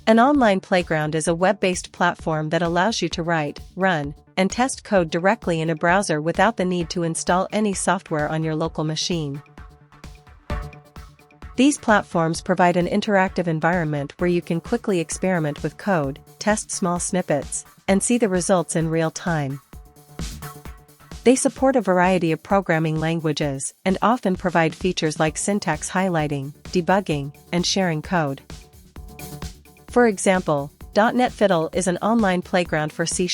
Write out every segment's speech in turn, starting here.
An online playground is a web-based platform that allows you to write, run, and test code directly in a browser without the need to install any software on your local machine. These platforms provide an interactive environment where you can quickly experiment with code, test small snippets, and see the results in real time. They support a variety of programming languages and often provide features like syntax highlighting, debugging, and sharing code. For example, .NET Fiddle is an online playground for C#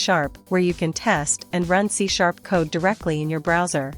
where you can test and run C# code directly in your browser,